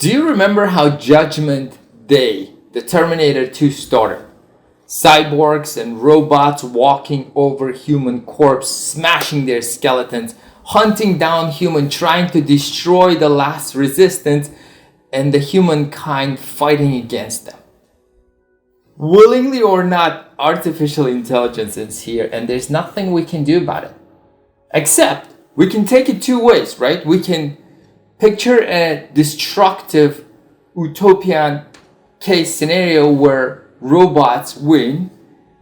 Do you remember how Judgment Day, the Terminator 2 started? Cyborgs and robots walking over human corpses, smashing their skeletons, hunting down human, trying to destroy the last resistance, and the humankind fighting against them. Willingly or not, artificial intelligence is here, and there's nothing we can do about it. Except we can take it two ways, right? We can picture a destructive utopian case scenario where robots win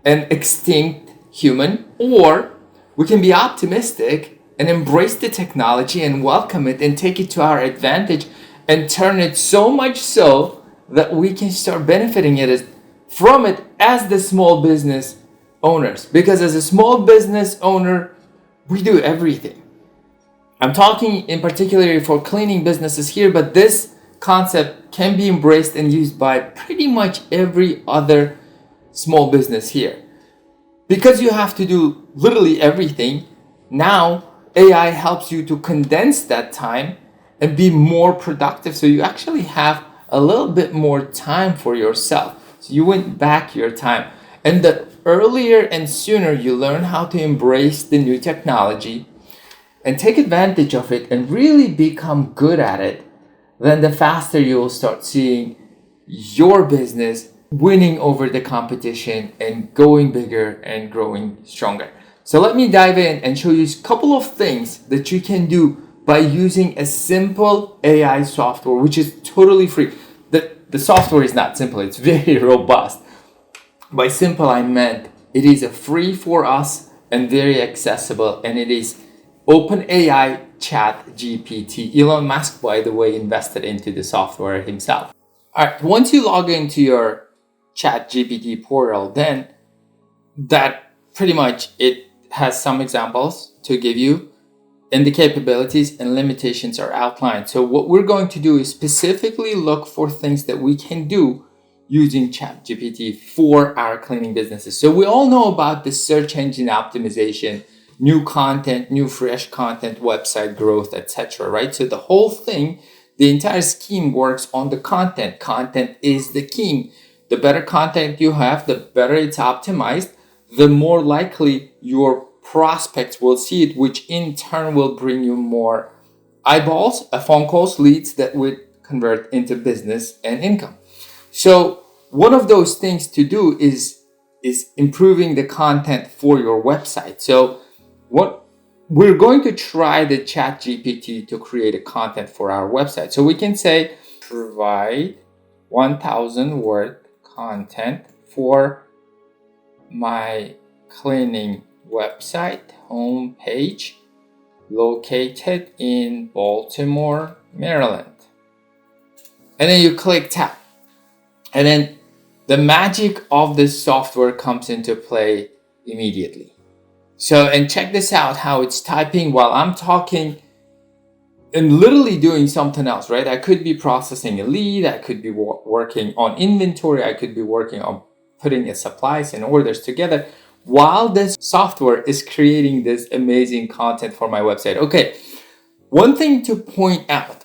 and extinct human, or we can be optimistic and embrace the technology and welcome it and take it to our advantage and turn it so much so that we can start benefiting from it as the small business owners. Because as a small business owner, we do everything. I'm talking in particular for cleaning businesses here, but this concept can be embraced and used by pretty much every other small business here. Because you have to do literally everything, now AI helps you to condense that time and be more productive. So you actually have a little bit more time for yourself. So you win back your time. And the earlier and sooner you learn how to embrace the new technology and take advantage of it and really become good at it, then the faster you will start seeing your business winning over the competition and going bigger and growing stronger. So let me dive in and show you a couple of things that you can do by using a simple AI software, which is totally free. The software is not simple, it's very robust. By simple, I meant it is a free for us and very accessible, and it is OpenAI Chat GPT. Elon Musk, by the way, invested into the software himself. All right, once you log into your Chat GPT portal, then that pretty much it has some examples to give you, and the capabilities and limitations are outlined. So what we're going to do is specifically look for things that we can do using ChatGPT for our cleaning businesses. So we all know about the search engine optimization, new content, new fresh content, website growth, etc. Right? So the whole thing, the entire scheme works on the content. Content is the king. The better content you have, the better it's optimized, the more likely your prospects will see it, which in turn will bring you more eyeballs, phone calls, leads that would convert into business and income. So one of those things to do is improving the content for your website. So what we're going to try the Chat GPT to create a content for our website. So we can say, provide 1,000 word content for my cleaning website homepage located in Baltimore, Maryland. And then you click tap. And then the magic of this software comes into play immediately. So, and check this out, how it's typing while I'm talking and literally doing something else, right? I could be processing a lead. I could be working on inventory. I could be working on putting the supplies and orders together while this software is creating this amazing content for my website. Okay, one thing to point out,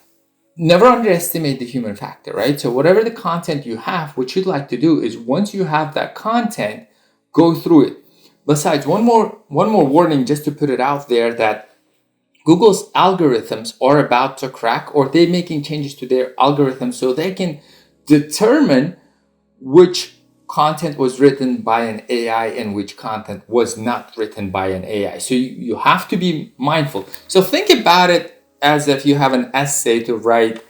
never underestimate the human factor, right? So whatever the content you have, what you'd like to do is once you have that content, go through it. Besides, one more warning just to put it out there, that Google's algorithms are about to crack, or they're making changes to their algorithms so they can determine which content was written by an AI and which content was not written by an AI. So you have to be mindful. So think about it as if you have an essay to write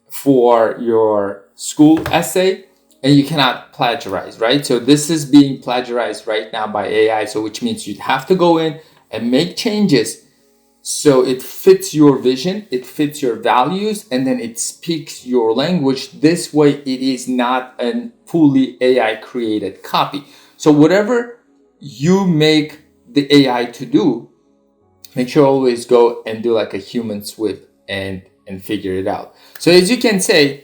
for your school essay and you cannot plagiarize, right? So this is being plagiarized right now by AI. So which means you'd have to go in and make changes so it fits your vision, it fits your values, and then it speaks your language. This way it is not a fully AI created copy. So whatever you make the AI to do, make sure always go and do like a human sweep and figure it out. So as you can say,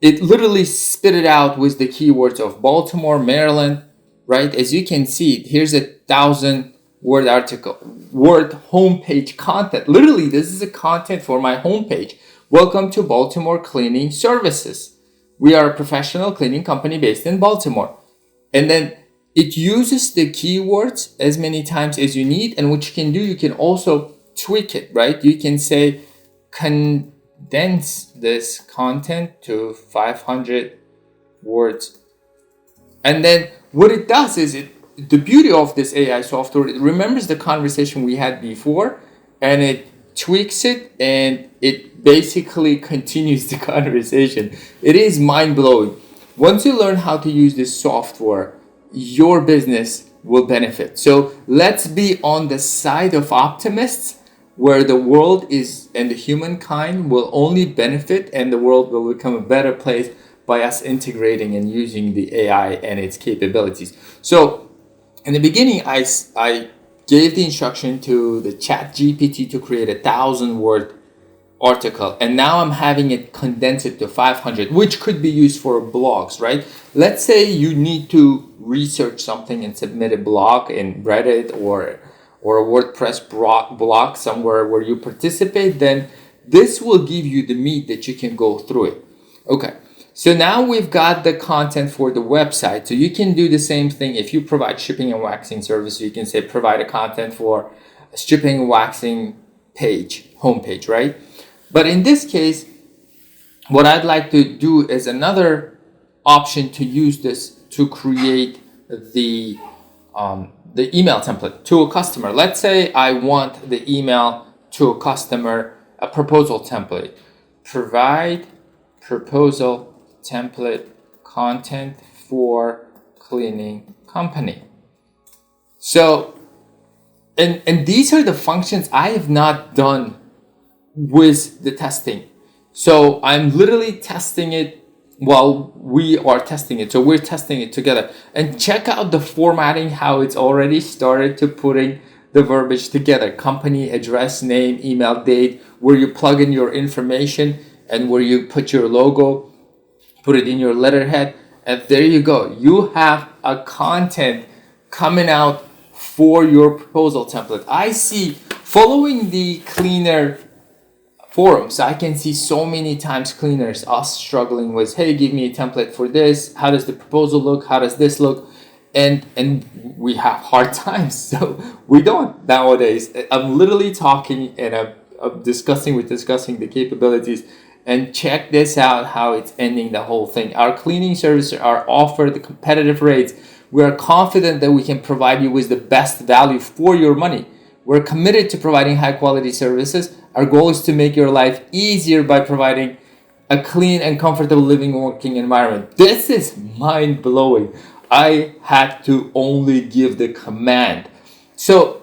it literally spit it out with the keywords of Baltimore, Maryland, right? As you can see, here's 1,000 word article, word homepage content. Literally, this is a content for my homepage, Welcome to Baltimore Cleaning Services. We are a professional cleaning company based in Baltimore. And then it uses the keywords as many times as you need. And what you can do, you can also tweak it, right? You can say, condense this content to 500 words. And then what it does is the beauty of this AI software, it remembers the conversation we had before and it tweaks it and it basically continues the conversation. It is mind-blowing. Once you learn how to use this software, your business will benefit. So let's be on the side of optimists, where the world is and the humankind will only benefit and the world will become a better place by us integrating and using the AI and its capabilities. So in the beginning, I gave the instruction to the chat GPT to create 1,000-word article, and now I'm having it condense it to 500, which could be used for blogs, right? Let's say you need to research something and submit a blog in Reddit or a WordPress blog somewhere where you participate, then this will give you the meat that you can go through it. Okay, so now we've got the content for the website. So you can do the same thing if you provide shipping and waxing service. You can say provide a content for a shipping and waxing page, homepage, right? But in this case, what I'd like to do is another option to use this to create the email template to a customer. Let's say I want the email to a customer, a proposal template. Provide proposal template content for cleaning company. So, and these are the functions I have not done with the testing. So I'm literally testing it while we are testing it. So we're testing it together. And check out the formatting, how it's already started to putting the verbiage together. Company, address, name, email, date, where you plug in your information and where you put your logo, put it in your letterhead. And there you go. You have a content coming out for your proposal template. I see, following the cleaner forums, I can see so many times cleaners us struggling with, hey, give me a template for this. How does the proposal look? How does this look? And we have hard times. So we don't nowadays. I'm literally talking and I'm discussing the capabilities. And check this out, how it's ending the whole thing. Our cleaning services are offered the competitive rates. We are confident that we can provide you with the best value for your money. We're committed to providing high quality services. Our goal is to make your life easier by providing a clean and comfortable living and working environment. This is mind blowing. I had to only give the command. So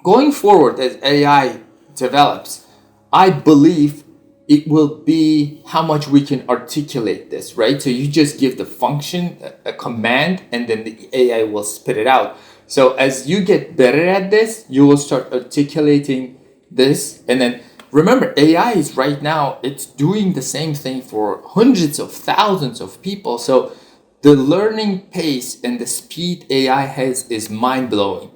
going forward, as AI develops, I believe it will be how much we can articulate this, right? So you just give the function a command and then the AI will spit it out. So as you get better at this, you will start articulating this. And then remember, AI is right now, it's doing the same thing for hundreds of thousands of people. So the learning pace and the speed AI has is mind-blowing.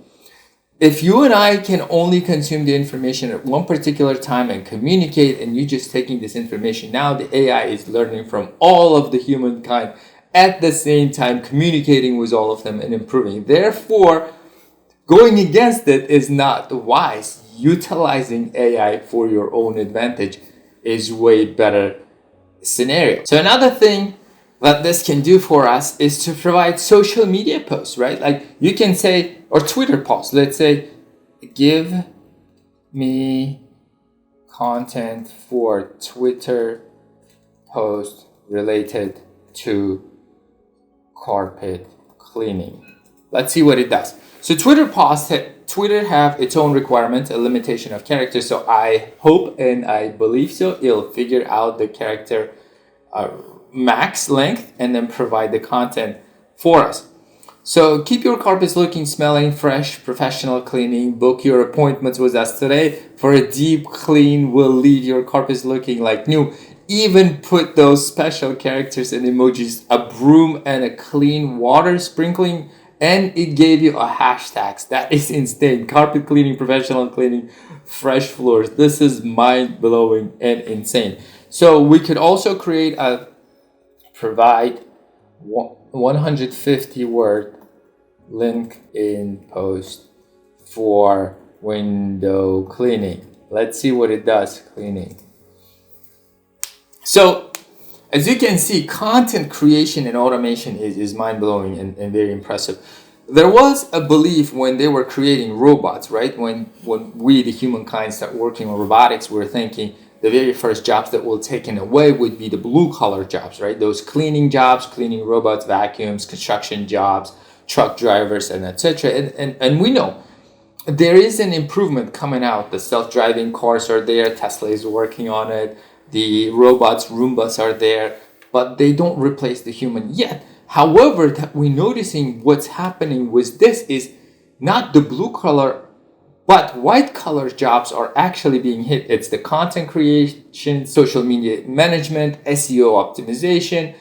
If you and I can only consume the information at one particular time and communicate, and you just taking this information, now the AI is learning from all of the humankind at the same time, communicating with all of them and improving. Therefore, going against it is not wise. Utilizing AI for your own advantage is way better scenario. So another thing that this can do for us is to provide social media posts, right? Like you can say, or Twitter posts, let's say, give me content for Twitter post related to carpet cleaning. Let's see what it does. So Twitter have its own requirements, a limitation of characters. So I hope and I believe so it'll figure out the character max length and then provide the content for us. So keep your carpets looking, smelling fresh, professional cleaning. Book your appointments with us today for a deep clean. We'll leave your carpets looking like new. Even put those special characters and emojis, a broom and a clean water sprinkling, and it gave you a hashtags. That is insane. Carpet cleaning, professional cleaning, fresh floors. This is mind-blowing and insane. So we could also provide 150 word LinkedIn post for window cleaning. Let's see what it does. Cleaning. So as you can see, content creation and automation is mind-blowing and very impressive. There was a belief when they were creating robots, right? When we, the humankind, start working on robotics, we're thinking the very first jobs that will taken away would be the blue-collar jobs, right? Those cleaning jobs, cleaning robots, vacuums, construction jobs, truck drivers, and etc. And we know there is an improvement coming out. The self-driving cars are there. Tesla is working on it. The robots, Roombas are there, but they don't replace the human yet. However, that we're noticing what's happening with this is not the blue collar, but white collar jobs are actually being hit. It's the content creation, social media management, SEO optimization,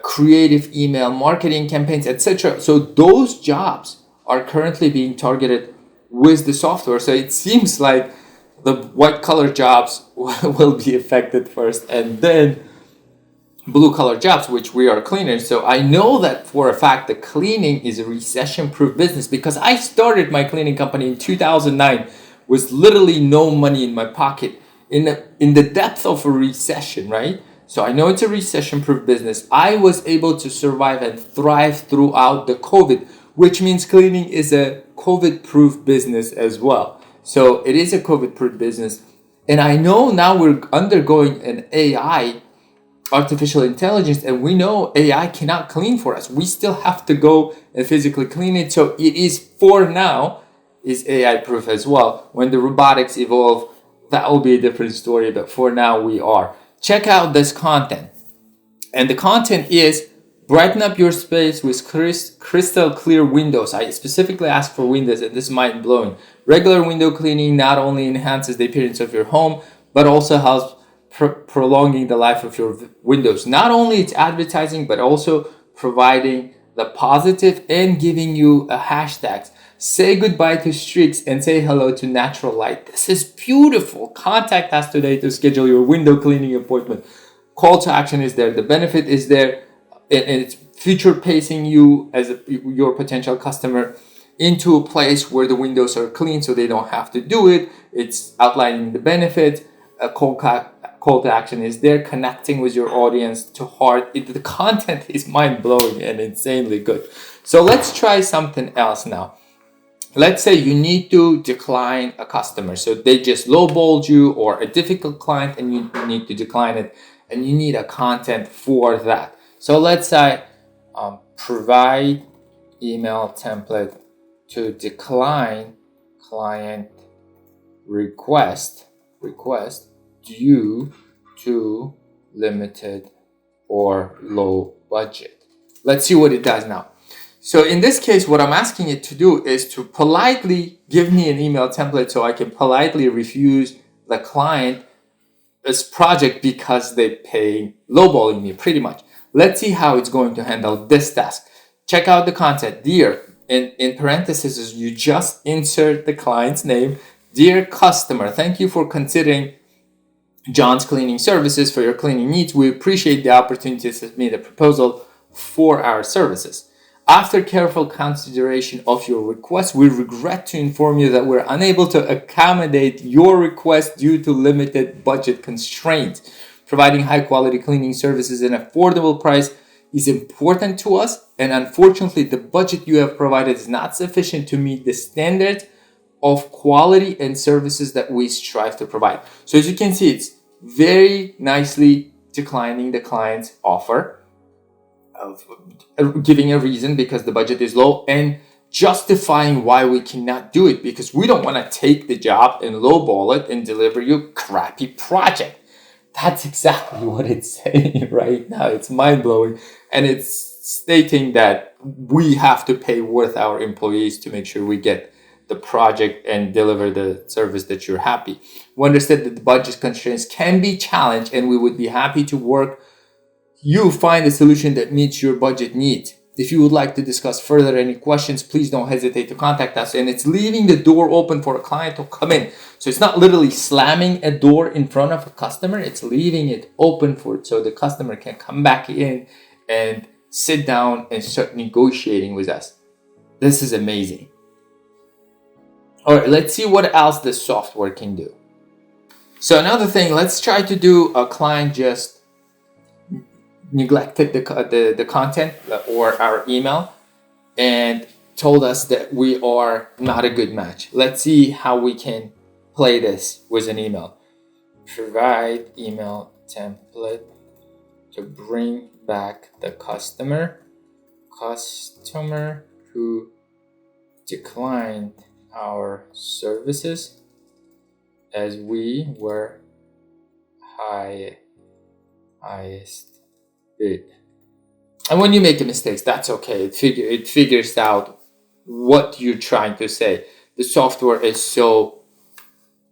creative email marketing campaigns, etc. So those jobs are currently being targeted with the software. So it seems like the white collar jobs will be affected first, and then blue collar jobs, which we are cleaners. So I know that for a fact that cleaning is a recession proof business, because I started my cleaning company in 2009 with literally no money in my pocket in the depth of a recession, right? So I know it's a recession proof business. I was able to survive and thrive throughout the COVID, which means cleaning is a COVID proof business as well. So it is a COVID-proof business. And I know now we're undergoing an AI, artificial intelligence, and we know AI cannot clean for us. We still have to go and physically clean it. So it is, for now, is AI-proof as well. When the robotics evolve, that will be a different story. But for now, we are. Check out this content. And the content is: brighten up your space with crystal clear windows. I specifically asked for windows, and this is mind-blowing. Regular window cleaning not only enhances the appearance of your home, but also helps prolonging the life of your windows. Not only it's advertising, but also providing the positive and giving you a hashtag. Say goodbye to streaks and say hello to natural light. This is beautiful. Contact us today to schedule your window cleaning appointment. Call to action is there. The benefit is there. And it's future pacing you as your potential customer into a place where the windows are clean so they don't have to do it. It's outlining the benefits. A call to action is there, connecting with your audience to heart. The content is mind-blowing and insanely good. So let's try something else now. Let's say you need to decline a customer. So they just lowballed you, or a difficult client, and you need to decline it, and you need a content for that. So let's say provide email template to decline client request due to limited or low budget. Let's see what it does now. So in this case, what I'm asking it to do is to politely give me an email template so I can politely refuse the client's project because they're paying lowballing me pretty much. Let's see how it's going to handle this task. Check out the content. Dear, in parentheses, you just insert the client's name. Dear customer, thank you for considering John's Cleaning Services for your cleaning needs. We appreciate the opportunity to submit a proposal for our services. After careful consideration of your request, we regret to inform you that we're unable to accommodate your request due to limited budget constraints. Providing high-quality cleaning services at an affordable price is important to us, and unfortunately, the budget you have provided is not sufficient to meet the standards of quality and services that we strive to provide. So as you can see, it's very nicely declining the client's offer, of giving a reason because the budget is low, and justifying why we cannot do it because we don't want to take the job and lowball it and deliver you a crappy project. That's exactly what it's saying right now. It's mind-blowing. And it's stating that we have to pay worth our employees to make sure we get the project and deliver the service that you're happy. We understand that the budget constraints can be challenged, and we would be happy to work you find a solution that meets your budget needs. If you would like to discuss further any questions, please don't hesitate to contact us. And it's leaving the door open for a client to come in. So it's not literally slamming a door in front of a customer. It's leaving it open so the customer can come back in and sit down and start negotiating with us. This is amazing. All right, let's see what else this software can do. So another thing, let's try to do a client just neglected the content or our email and told us that we are not a good match. Let's see how we can play this with an email. Provide email template to bring back the customer who declined our services as we were highest bid. And when you make a mistake, that's okay. It figures out what you're trying to say. The software is so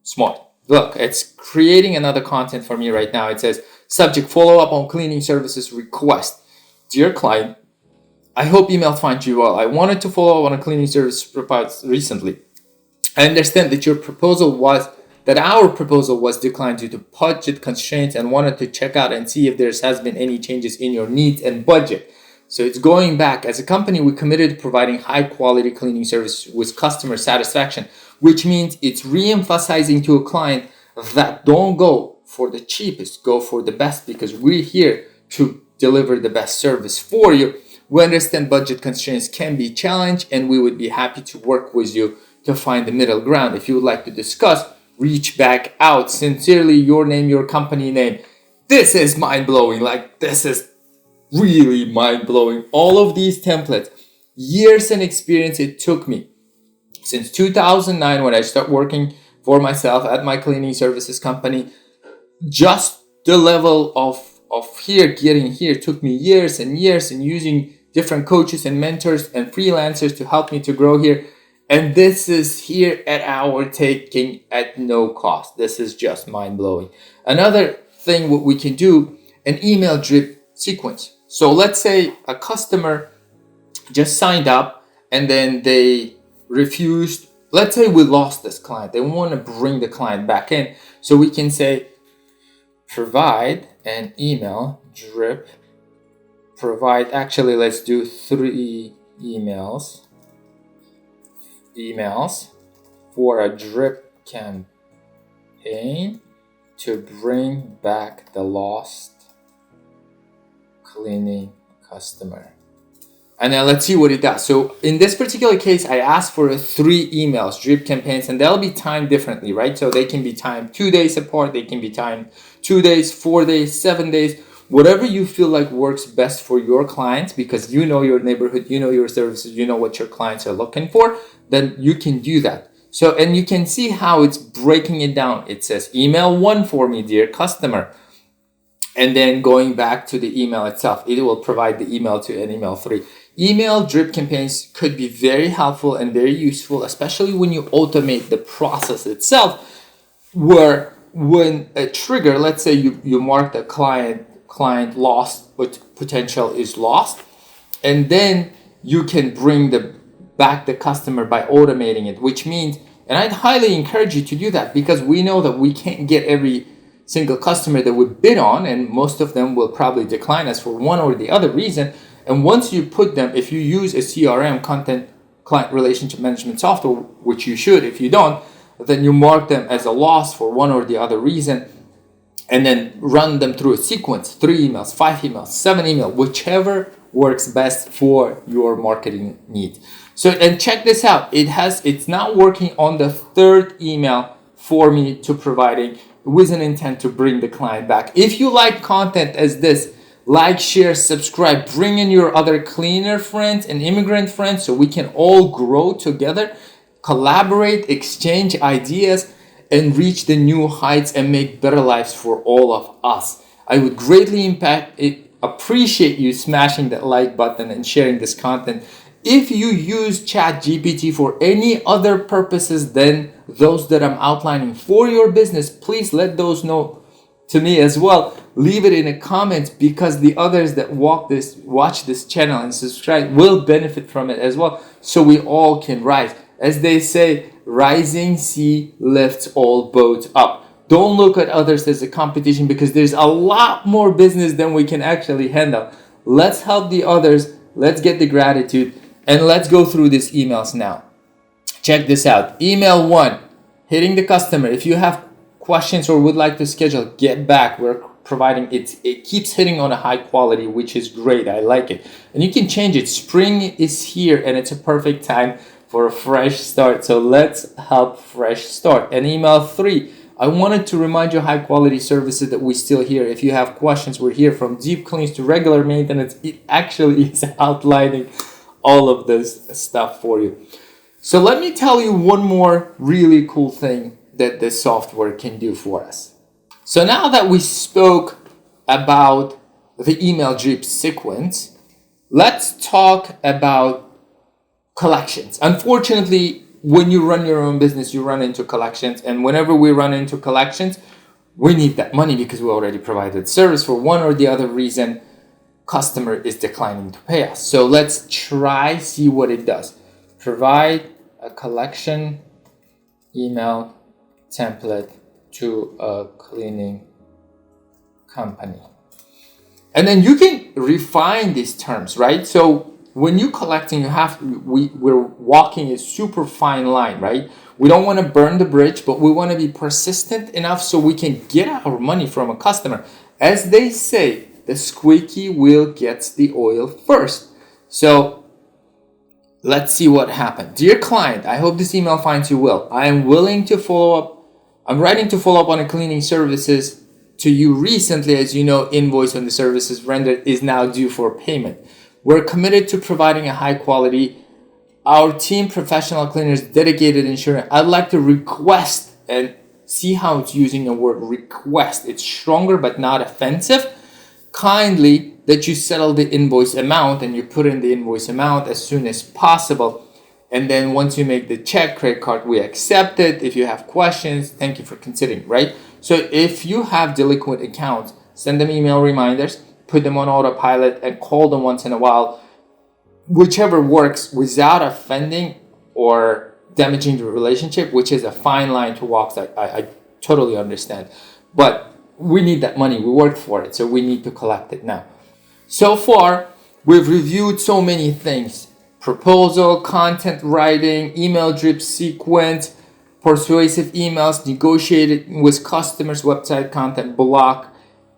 smart. Look, it's creating another content for me right now. It says, subject, follow up on cleaning services request. Dear client, I hope email finds you well. I wanted to follow up on a cleaning service proposed recently. I understand that our proposal was declined due to budget constraints and wanted to check out and see if there has been any changes in your needs and budget. So it's going back. As a company, we committed to providing high quality cleaning service with customer satisfaction, which means it's re-emphasizing to a client that don't go for the cheapest, go for the best, because we're here to deliver the best service for you. We understand budget constraints can be challenged and we would be happy to work with you to find the middle ground. If you would like to discuss, reach back out. Sincerely, your name, your company name. This is mind-blowing. This is really mind-blowing. All of these templates, years and experience it took me. Since 2009, when I started working for myself at my cleaning services company, just the level of getting here took me years and years, and using different coaches and mentors and freelancers to help me to grow here. And this is here at our taking at no cost. This is just mind-blowing. Another thing what we can do, an email drip sequence. So let's say a customer just signed up and then they refused. Let's say we lost this client. They want to bring the client back in. So we can say, provide an email drip. Actually, let's do 3 emails for a drip campaign to bring back the lost cleaning customer. And then let's see what it does. So in this particular case, I asked for 3 emails, drip campaigns, and they'll be timed differently, right? So they can be timed 2 days apart. They can be timed 2 days, 4 days, 7 days, whatever you feel like works best for your clients, because you know your neighborhood, you know your services, you know what your clients are looking for, then you can do that. So, and you can see how it's breaking it down. It says email 1 for me, dear customer. And then going back to the email itself, it will provide the email to an email 3. Email drip campaigns could be very helpful and very useful, especially when you automate the process itself, where when a trigger, let's say you mark the client lost, but potential is lost, and then you can bring back the customer by automating it, which means, and I'd highly encourage you to do that, because we know that we can't get every single customer that we bid on, and most of them will probably decline us for one or the other reason. And once you put them, if you use a CRM, content client relationship management software, which you should, if you don't, then you mark them as a loss for one or the other reason, and then run them through a sequence, 3 emails, 5 emails, 7 emails, whichever works best for your marketing needs. So, and check this out. It's not working on the 3rd email for me to providing with an intent to bring the client back. If you like content as this, like, share, subscribe, bring in your other cleaner friends and immigrant friends so we can all grow together, collaborate, exchange ideas, and reach the new heights and make better lives for all of us. I would greatly appreciate you smashing that like button and sharing this content. If you use ChatGPT for any other purposes than those that I'm outlining for your business, please let those know to me as well. leave it in the comments, because the others that watch this channel and subscribe will benefit from it as well, so we all can rise. As they say, rising sea lifts all boats up. Don't look at others as a competition, because there's a lot more business than we can actually handle. Let's help the others, let's get the gratitude, and let's go through these emails now. Check this out. Email 1, hitting the customer. If you have questions or would like to schedule, get back. We're providing it. It keeps hitting on a high quality, which is great. I like it. And you can change it. Spring is here and it's a perfect time for a fresh start. So let's help fresh start. And email 3, I wanted to remind you high quality services that we still here. If you have questions, we're here, from deep cleans to regular maintenance. It actually is outlining all of this stuff for you. So let me tell you one more really cool thing that this software can do for us. So now that we spoke about the email drip sequence, let's talk about collections. Unfortunately, when you run your own business, you run into collections. And whenever we run into collections, we need that money because we already provided service. For one or the other reason, customer is declining to pay us. So let's try, see what it does. Provide a collection email template to a cleaning company. And then you can refine these terms, right? So when you're collecting, we're walking a super fine line, right? We don't want to burn the bridge, but we want to be persistent enough so we can get our money from a customer. As they say, the squeaky wheel gets the oil first. So let's see what happened. Dear client, I hope this email finds you well. I am willing to follow up. I'm writing to follow up on a cleaning services to you recently. As you know, invoice on the services rendered is now due for payment. We're committed to providing a high quality. Our team, professional cleaners, dedicated insurance. I'd like to request, and see how it's using the word request. It's stronger but not offensive. Kindly that you settle the invoice amount, and you put in the invoice amount as soon as possible. And then once you make the check, credit card, we accept it. If you have questions, thank you for considering, right? So if you have delinquent accounts, send them email reminders, put them on autopilot, and call them once in a while. Whichever works without offending or damaging the relationship, which is a fine line to walk. I totally understand. But we need that money. We worked for it, so we need to collect it now. So far, we've reviewed so many things. Proposal, content writing, email drip sequence, persuasive emails, negotiated with customers, website content block,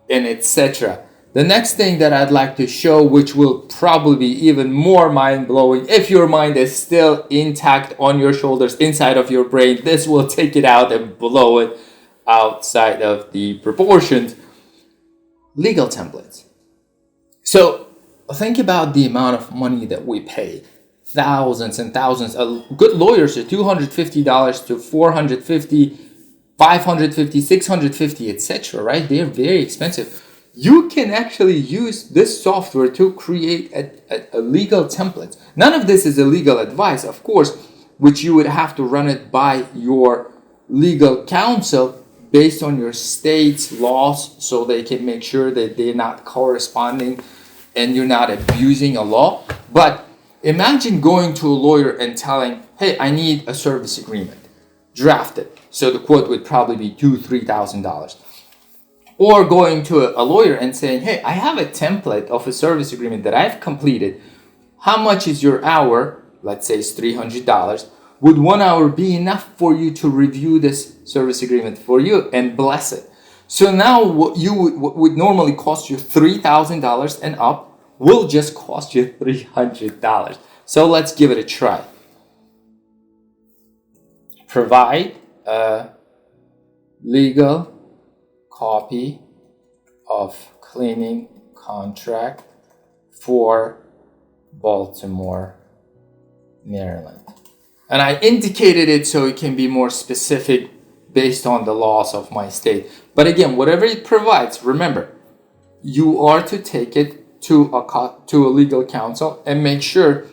and etc. The next thing that I'd like to show, which will probably be even more mind-blowing if your mind is still intact on your shoulders, inside of your brain, this will take it out and blow it outside of the proportions. Legal templates. So think about the amount of money that we pay. Thousands and thousands. Good lawyers are $250 to $450, $550, $650, etc. Right? They're very expensive. You can actually use this software to create a legal template. None of this is a legal advice, of course, which you would have to run it by your legal counsel based on your state's laws, so they can make sure that they're not corresponding and you're not abusing a law. But imagine going to a lawyer and telling, hey, I need a service agreement. Draft it. So the quote would probably be $2,000, $3,000. Or going to a lawyer and saying, hey, I have a template of a service agreement that I've completed. How much is your hour? Let's say it's $300. Would 1 hour be enough for you to review this service agreement for you and bless it? So now what would normally cost you $3,000 and up will just cost you $300. So let's give it a try. Provide a legal copy of cleaning contract for Baltimore, Maryland. And I indicated it so it can be more specific based on the laws of my state. But again, whatever it provides, remember, you are to take it to a legal counsel and make sure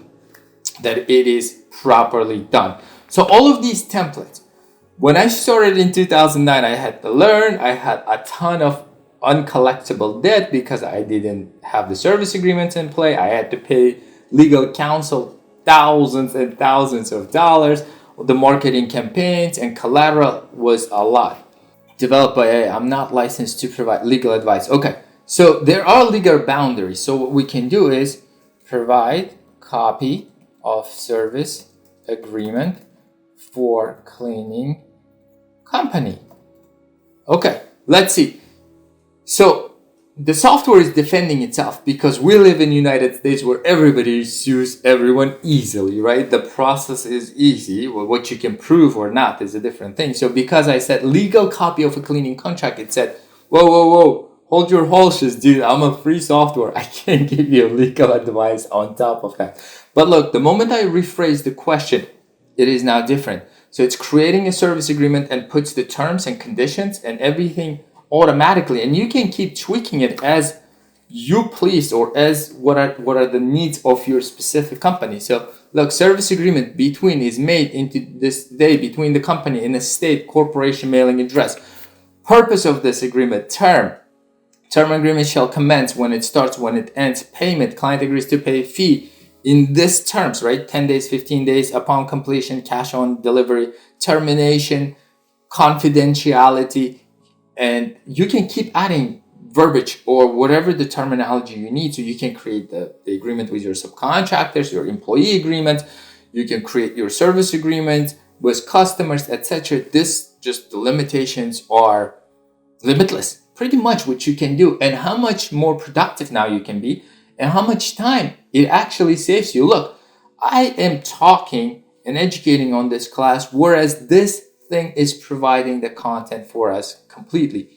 that it is properly done. So all of these templates, when I started in 2009, I had to learn. I had a ton of uncollectible debt because I didn't have the service agreements in play. I had to pay legal counsel thousands and thousands of dollars. The marketing campaigns and collateral was a lot. Developed by I'm not licensed to provide legal advice. Okay, so there are legal boundaries. So what we can do is provide copy of service agreement for cleaning company. Okay, let's see. So the software is defending itself because we live in the United States where everybody sues everyone easily, right? The process is easy. Well, what you can prove or not is a different thing. So because I said legal copy of a cleaning contract, it said, whoa, hold your horses, dude. I'm a free software. I can't give you legal advice on top of that. But look, the moment I rephrase the question, it is now different. So it's creating a service agreement and puts the terms and conditions and everything automatically, and you can keep tweaking it as you please or as what are the needs of your specific company. So look, service agreement between is made into this day between the company and a state corporation mailing address. Purpose of this agreement, term agreement shall commence when it starts, when it ends. Payment, client agrees to pay a fee in this terms, right? 10 days, 15 days upon completion, cash on delivery. Termination, confidentiality. And you can keep adding verbiage or whatever the terminology you need. So you can create the agreement with your subcontractors, your employee agreement. You can create your service agreement with customers, etc. The limitations are limitless. Pretty much what you can do and how much more productive now you can be and how much time it actually saves you. Look, I am talking and educating on this class, whereas this thing is providing the content for us completely.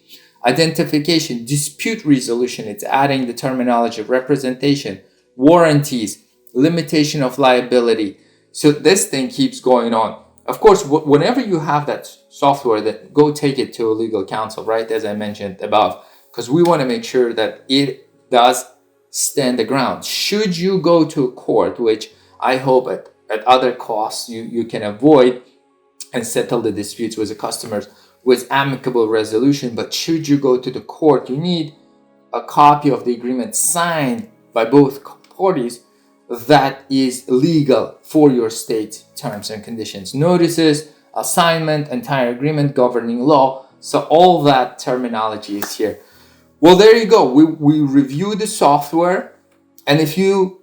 Identification, dispute resolution, it's adding the terminology of representation, warranties, limitation of liability. So this thing keeps going on. Of course, whenever you have that software, that go take it to a legal counsel, right? As I mentioned above, because we want to make sure that it does stand the ground. Should you go to a court, which I hope at other costs you can avoid, and settle the disputes with the customers with amicable resolution. But should you go to the court, you need a copy of the agreement signed by both parties that is legal for your state terms and conditions. Notices, assignment, entire agreement, governing law. So all that terminology is here. Well, there you go. We reviewed the software. And if you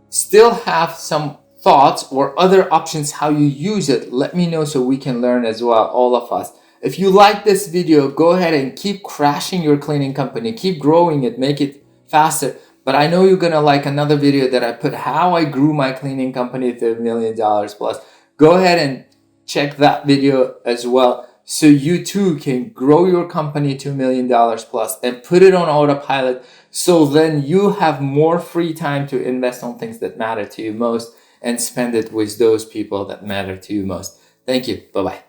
still have some thoughts or other options how you use it, let me know so we can learn as well, all of us. If you like this video, go ahead and keep crashing your cleaning company, keep growing it, make it faster. But I know you're gonna like another video that I put, how I grew my cleaning company to $1 million plus. Go ahead and check that video as well so you too can grow your company to $1 million plus and put it on autopilot, so then you have more free time to invest on things that matter to you most and spend it with those people that matter to you most. Thank you. Bye-bye.